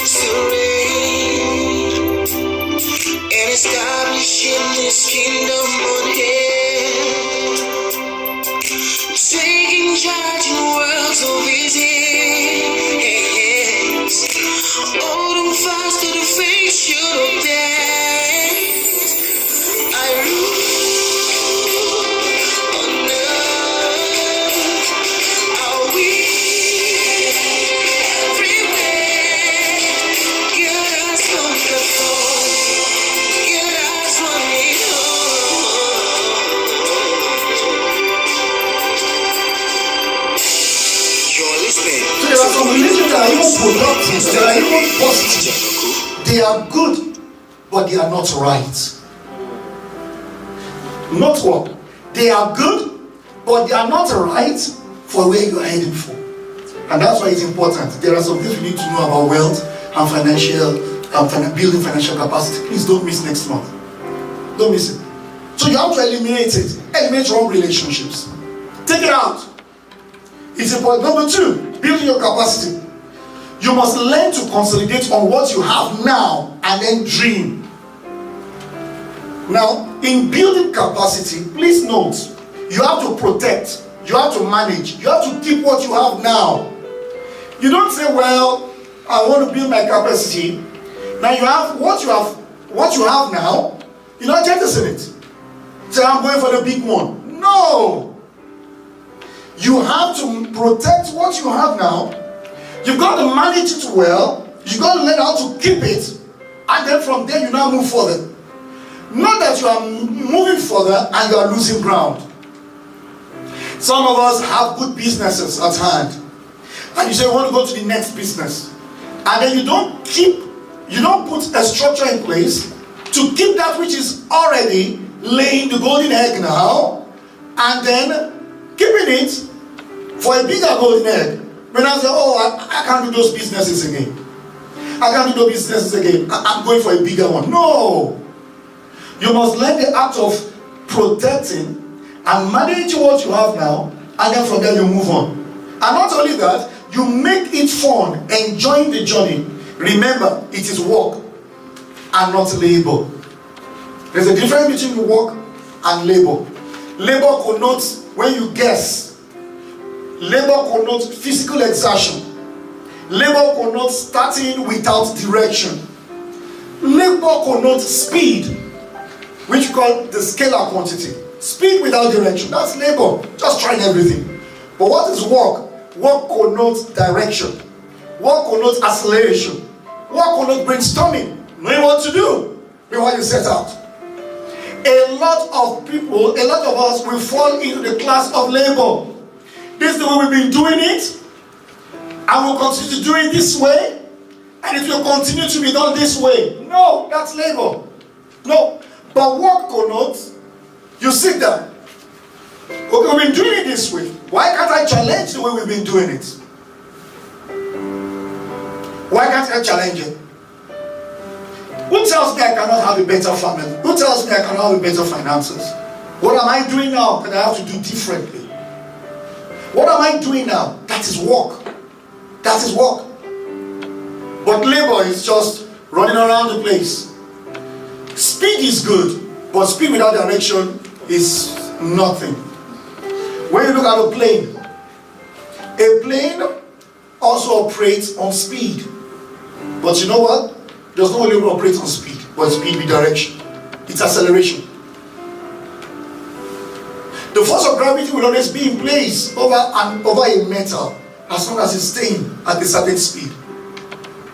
still reign and establishing this kingdom on earth, taking charge in the world of his hands. Hold him fast to the face you don't dance. I rule on earth. Are we everywhere? Your eyes on the throne. Your eyes on me You're listening. So there are some religions that are even productive, that are even positive. They are good, but they are not right. Not what? They are good, but they are not right for where you are heading for. And that's why it's important. There are some things we need to know about wealth and building financial capacity. Please don't miss next month. Don't miss it. So you have to eliminate it. Eliminate wrong relationships. Take it out. It's important. Number 2, building your capacity. You must learn to consolidate on what you have now and then dream. Now, in building capacity, please note, you have to protect, you have to manage, you have to keep what you have now. You don't say, well, I want to build my capacity. Now you have what you have now, you're not jettisoning it. Say, I'm going for the big one. No. You have to protect what you have now. You've got to manage it well. You've got to learn how to keep it. And then from there, you now move further. Not that you are moving further and you are losing ground. Some of us have good businesses at hand. And you say, I want to go to the next business. And then you don't put a structure in place to keep that which is already laying the golden egg now. And then keeping it for a bigger golden egg. When I say, oh, I can't do those businesses again. I can't do those businesses again. I'm going for a bigger one. No. You must learn the art of protecting and managing what you have now, and then from there you move on. And not only that, you make it fun, enjoying the journey. Remember, it is work and not labor. There's a difference between work and labor. Labor connotes when you guess. Labor connotes physical exertion. Labor connotes starting without direction. Labor connotes speed, which we call the scalar quantity. Speed without direction, that's labor, just trying everything. But what is work? Work connotes direction. Work connotes acceleration. Work connotes brainstorming, knowing what to do before you set out. A lot of people, a lot of us will fall into the class of labor. This is the way we've been doing it, and we'll continue to do it this way, and it will continue to be done this way. No, that's labor. No. But work connotes, you sit down. Okay, we've been doing it this way. Why can't I challenge the way we've been doing it? Why can't I challenge it? Who tells me I cannot have a better family? Who tells me I cannot have a better finances? What am I doing now that I have to do differently? What am I doing now? That is work. That is work. But labor is just running around the place. Speed is good, but speed without direction is nothing. When you look at a plane also operates on speed. But you know what? It does not only operate on speed, but speed with direction. It's acceleration. The force of gravity will always be in place over a metal as long as it's staying at a certain speed.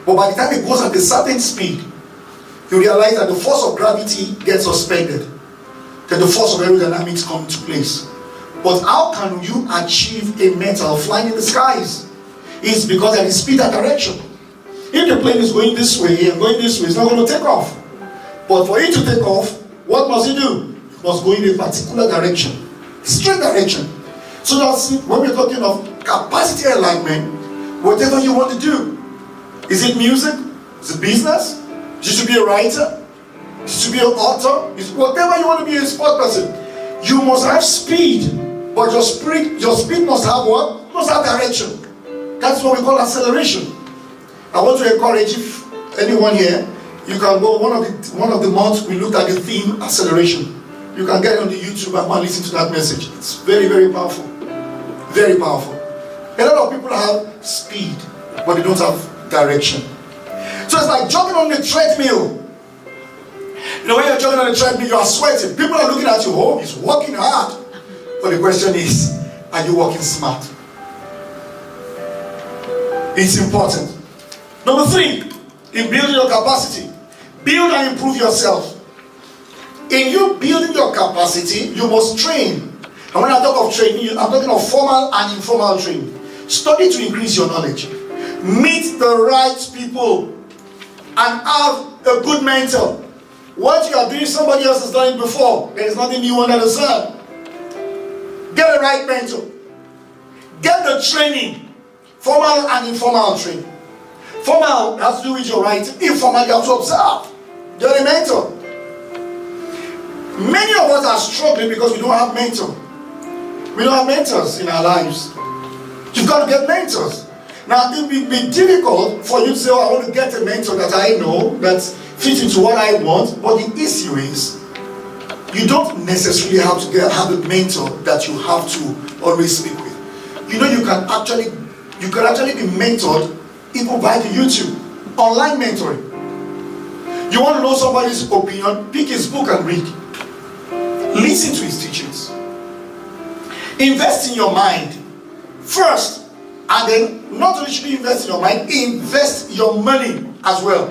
But by the time it goes at a certain speed, you realize that the force of gravity gets suspended. Then the force of aerodynamics comes into place. But how can you achieve a metal flying in the skies? It's because there is speed and direction. If the plane is going this way and going this way, it's not going to take off. But for it to take off, what must it do? It must go in a particular direction. Straight direction. So that's when we're talking of capacity alignment, whatever you want to do. Is it music? Is it business? You should be a writer. You should be an author. Whatever you want to be, a sport person. You must have speed, but your speed must have what? Must have direction. That's what we call acceleration. I want to encourage if anyone here, you can go one of the months we looked at the theme acceleration. You can get it on the YouTube and go and listen to that message. It's very, very powerful. Very powerful. A lot of people have speed, but they don't have direction. So it's like jogging on the treadmill. You know, when you're jogging on the treadmill, you are sweating. People are looking at you, oh, he's working hard. But the question is, are you working smart? It's important. Number 3, in building your capacity, build and improve yourself. In you building your capacity, you must train. And when I talk of training, I'm talking of formal and informal training. Study to increase your knowledge. Meet the right people and have a good mentor. What you are doing, somebody else has done it before. There is nothing new under the sun. Get the right mentor. Get the training. Formal and informal training. Formal has to do with your writing. Informal, you have to observe. You're a mentor. Many of us are struggling because we don't have mentors. We don't have mentors in our lives. You've got to get mentors. Now, it will be difficult for you to say, oh, I want to get a mentor that I know that fits into what I want. But the issue is, you don't necessarily have to have a mentor that you have to always speak with. You know, you can actually be mentored even by the YouTube, online mentoring. You want to know somebody's opinion, pick his book and read. Listen to his teachings. Invest in your mind first, and then not only should you invest in your mind, invest your money as well.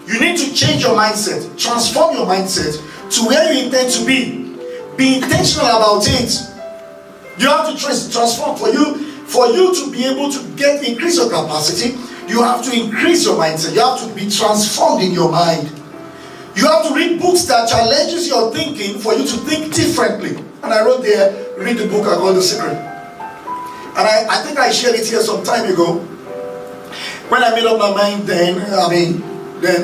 You need to change your mindset, transform your mindset to where you intend to be. Be intentional about it. You have to transform. For you to be able to increase your capacity, you have to increase your mindset. You have to be transformed in your mind. You have to read books that challenges your thinking for you to think differently. And I wrote there, read the book I call The Secret. And I think I shared it here some time ago. When I made up my mind then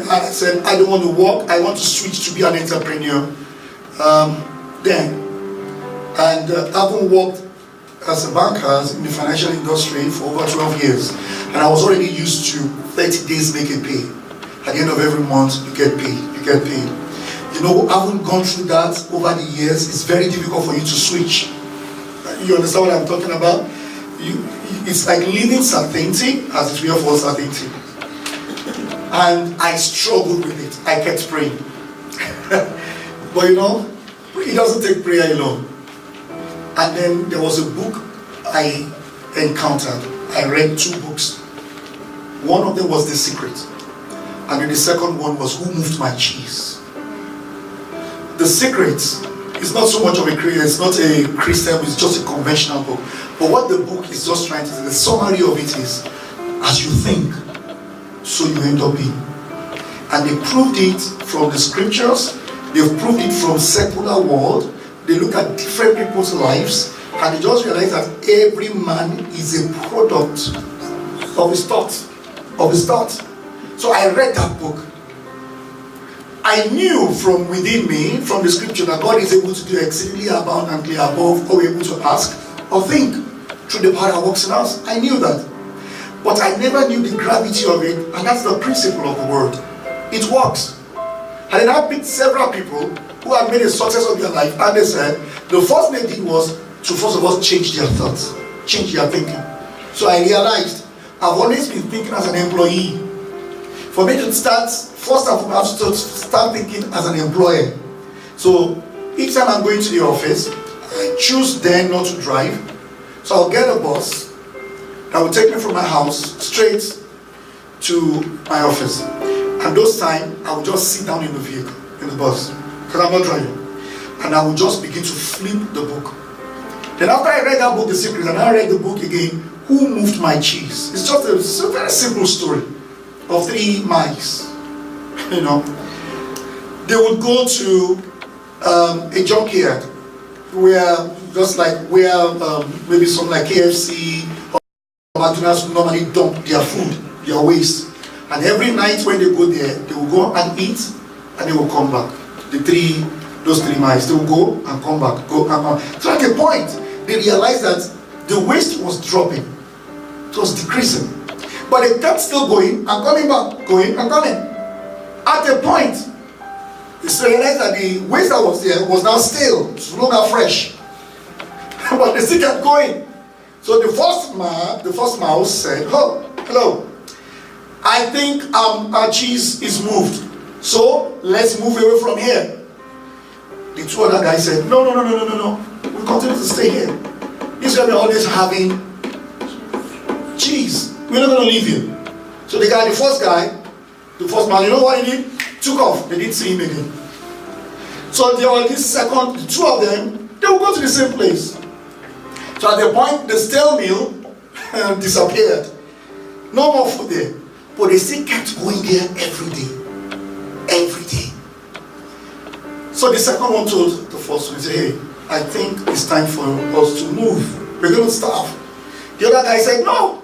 I said, I don't want to work, I want to switch to be an entrepreneur. Having worked as a banker in the financial industry for over 12 years, and I was already used to 30 days make a pay. At the end of every month, you get paid. You know, having gone through that over the years, it's very difficult for you to switch. You understand what I'm talking about? It's like living certainty as a way of certainty. And I struggled with it. I kept praying. But you know, it doesn't take prayer alone. And then there was a book I encountered. I read 2 books. One of them was The Secret. And then the second one was Who Moved My Cheese? The Secret is not so much of a Christian, it's not a Christian, it's just a conventional book. But what the book is just trying to do, the summary of it is, as you think, so you end up being. And they proved it from the scriptures, they've proved it from secular world, they look at different people's lives, and they just realize that every man is a product of his thoughts. So I read that book. I knew from within me, from the scripture, that God is able to do exceedingly abundantly above all we're able to ask or think through the power that works in us. I knew that. But I never knew the gravity of it, and that's the principle of the word. It works. And then I picked several people who had made a success of their life, and they said, the first thing they did was to first of all change their thoughts, change their thinking. So I realized I've always been thinking as an employee. For me to start, first and foremost, I have to start thinking as an employer. So each time I'm going to the office, I choose then not to drive. So I'll get a bus that will take me from my house straight to my office. And those times, I will just sit down in the vehicle, in the bus, because I'm not driving. And I will just begin to flip the book. Then after I read that book, The Secret, and I read the book again, Who Moved My Cheese? It's just a very simple story of 3 mice. You know, they would go to a junkyard where maybe some like KFC or McDonald's would normally dump their food, their waste. And every night when they go there, they will go and eat, and they will come back. Those 3 mice, they will go and come back, go and come. So at a point, they realized that the waste was dropping. It was decreasing. But they kept still going and coming back, going and coming. At a point, they realized that the waste that was there was now stale, it was no longer fresh. But they still kept going. So the first mouse said, "Oh, hello. I think our cheese is moved. So let's move away from here." The two other guys said, No. We continue to stay here. This is where we're always having cheese. We're not going to leave you. So the first man, you know what he did? Took off. They didn't see him again. So there were the two of them, they will go to the same place. So at the point, the stale meal disappeared. No more food there. But they still kept going there every day. Every day. So the second one told the first one, he said, "Hey, I think it's time for us to move. We're going to starve." The other guy said, "No.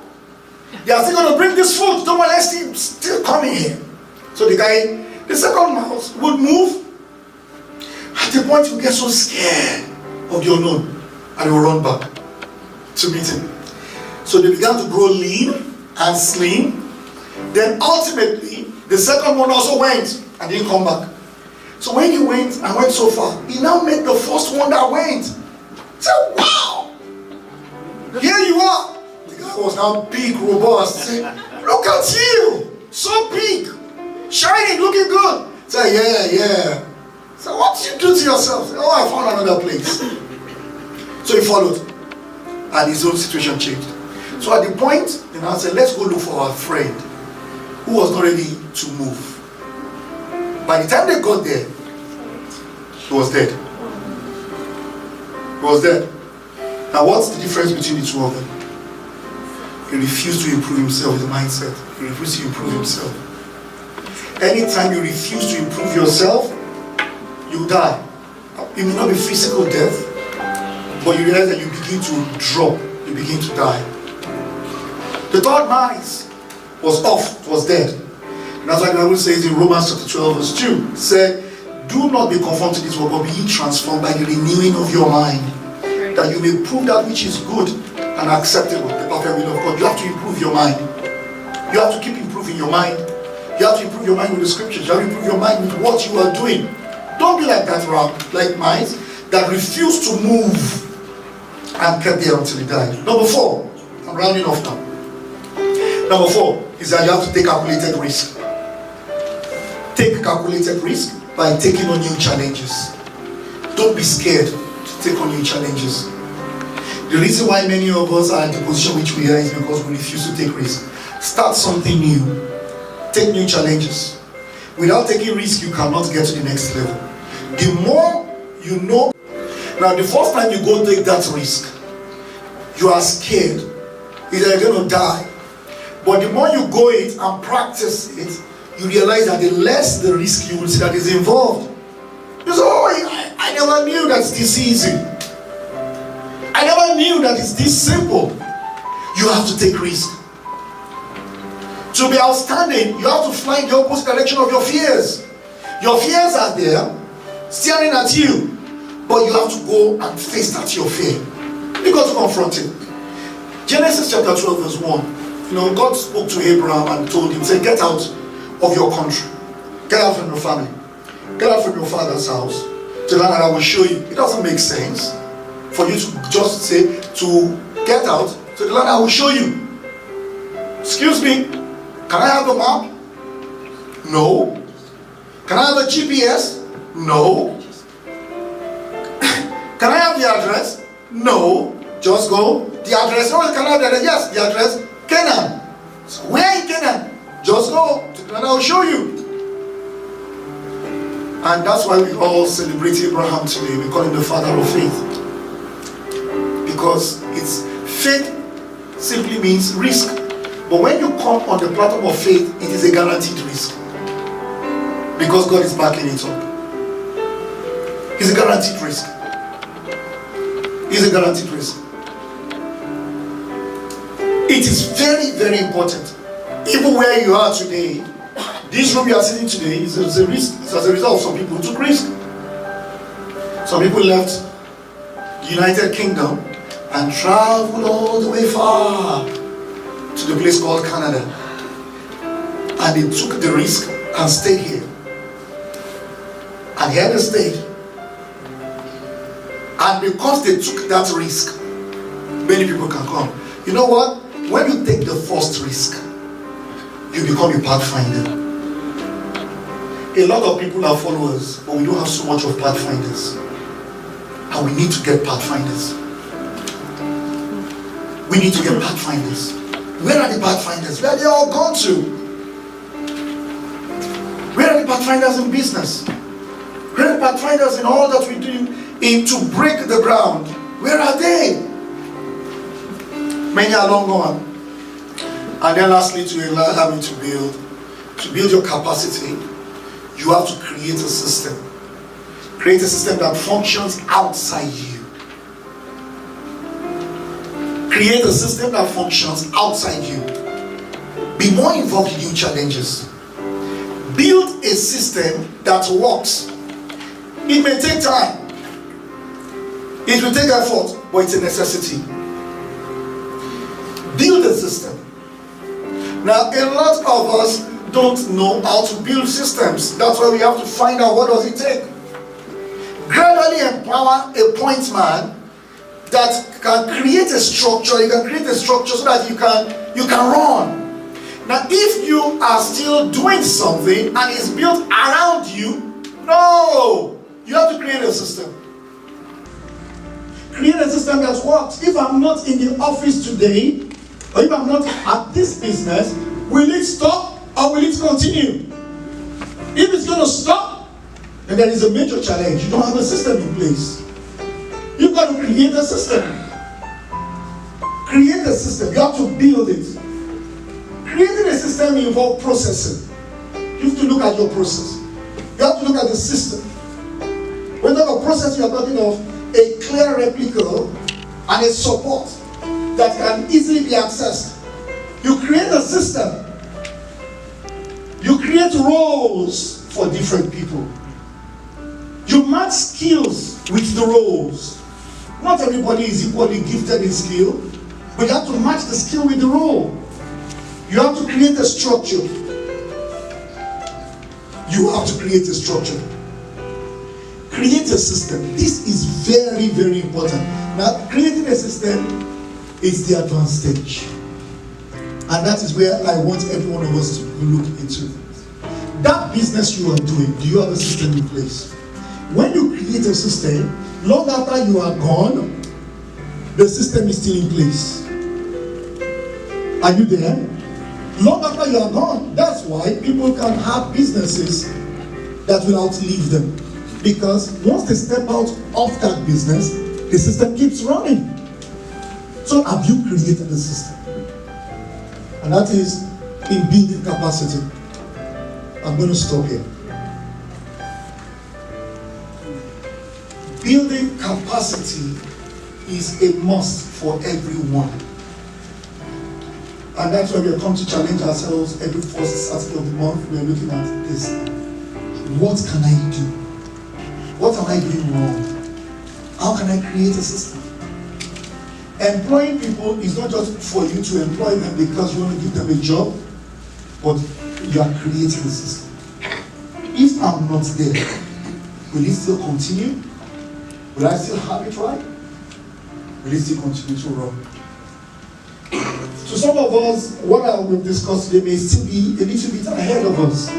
They are still going to bring this food. Don't let them still coming here." So the second mouse would move. At the point, you get so scared of the unknown, and he will run back to meet him. So they began to grow lean and slim. Then ultimately, the second one also went and didn't come back. So when he went and went so far, he now met the first one that went. He said, "Wow! Here you are." The guy was now big, robust. He said, "Look at you! So big! Shining, looking good." He said, "Yeah. So what did you do to yourself?" He said, "Oh, I found another place." So he followed. And his own situation changed. So at the point, they now said, "Let's go look for our friend who was not ready to move." By the time they got there, he was dead. He was dead. Now what's the difference between the two of them? He refused to improve himself with the mindset. He refused to improve himself. Anytime you refuse to improve yourself, you die. It may not be physical death, but you realize that you begin to drop, you begin to die. The third man was off, was dead. And that's why the Bible says in Romans chapter 12 verse 2, it said, "Do not be conformed to this world, but be ye transformed by the renewing of your mind, that you may prove that which is good and acceptable, the perfect will of God." You have to improve your mind. You have to keep improving your mind. You have to improve your mind with the scriptures. You have to improve your mind with what you are doing. Don't be like that like minds that refuse to move and kept there until he died. Number 4, I'm rounding off now. Number 4 is that you have to take calculated risk. Take calculated risk by taking on new challenges. Don't be scared to take on new challenges. The reason why many of us are in the position which we are is because we refuse to take risk. Start something new. Take new challenges. Without taking risk, you cannot get to the next level. The more you know. Now, the first time you go take that risk, you are scared. You're going to die. But the more you go it and practice it, you realize that the less the risk you will see that is involved. You say, "Oh, I never knew that's this easy. I never knew that it's this simple." You have to take risk. To be outstanding, you have to fly in the opposite direction of your fears. Your fears are there, staring at you, but you have to go and face that your fear. You got to confront it. Genesis chapter 12 verse 1. God spoke to Abraham and told him, say, "Get out of your country. Get out from your family. Get out from your father's house. To the land that I will show you." It doesn't make sense for you to just say to get out to the land I will show you. Excuse me, can I have a map? No. Can I have a GPS? No. Can I have the address? No. Just go. The address. No, can I have the address? Yes, the address. Canaan. So where in Canaan? Just go to the land I will show you. And that's why we all celebrate Abraham today. We call him the father of faith. Because faith simply means risk. But when you come on the platform of faith, it is a guaranteed risk. Because God is backing it up. It's a guaranteed risk. It's a guaranteed risk. It is very, very important. Even where you are today, this room you are sitting today is a risk. It's as a result of some people who took risk. Some people left the United Kingdom and traveled all the way far to to a place called Canada. And they took the risk and stayed here. And here they stayed. And because they took that risk, many people can come. You know what? When you take the first risk, you become a pathfinder. A lot of people are followers, but we don't have so much of pathfinders. And we need to get pathfinders. We need to get pathfinders. Where are the pathfinders? Where are they all gone to? Where are the pathfinders in business? Where are the pathfinders in all that we do to break the ground? Where are they? Many are long gone. And then lastly, to allow having to build your capacity, you have to create a system. Create a system that functions outside you. Create a system that functions outside you. Be more involved in new challenges. Build a system that works. It may take time. It will take effort, but it's a necessity. Build a system. Now, a lot of us don't know how to build systems. That's why we have to find out what does it take. Gradually empower a point man that can create a structure. You can create a structure so that you can run. Now, if you are still doing something and it's built around you, no, you have to create a system. Create a system that works. If I'm not in the office today, or if I'm not at this business, will it stop or will it continue? If it's going to stop, then there is a major challenge. You don't have a system in place. You've got to create a system. Create a system. You have to build it. Creating a system involves processing. You have to look at your process. You have to look at the system. When you talk of process, you are talking of a clear replica and a support that can easily be accessed. You create a system. You create roles for different people. You match skills with the roles. Not everybody is equally gifted in skill, but you have to match the skill with the role. You have to create a structure. You have to create a structure. Create a system. This is very, very important. Now, creating a system is the advanced stage. And that is where I want every one of us to look into. That business you are doing, do you have a system in place? When you create a system, long after you are gone, the system is still in place. Are you there? Long after you are gone. That's why people can have businesses that will outlive them. Because once they step out of that business, the system keeps running. So have you created a system? And that is in building capacity. I'm going to stop here. Building capacity is a must for everyone. And that's why we have come to challenge ourselves every first Saturday of the month. We are looking at this. What can I do? What am I doing wrong? How can I create a system? Employing people is not just for you to employ them because you want to give them a job, but you are creating a system. If I'm not there, will it still continue? Will I still have it right? Will it still continue to run? So some of us, what I will discuss today may still be a little bit ahead of us.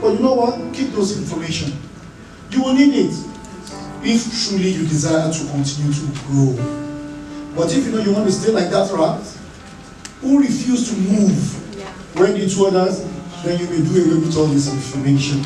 But you know what? Keep those information. You will need it if truly you desire to continue to grow. But if you know you want to stay like that rat, who refuse to move when you told us, then you may do away with all this information.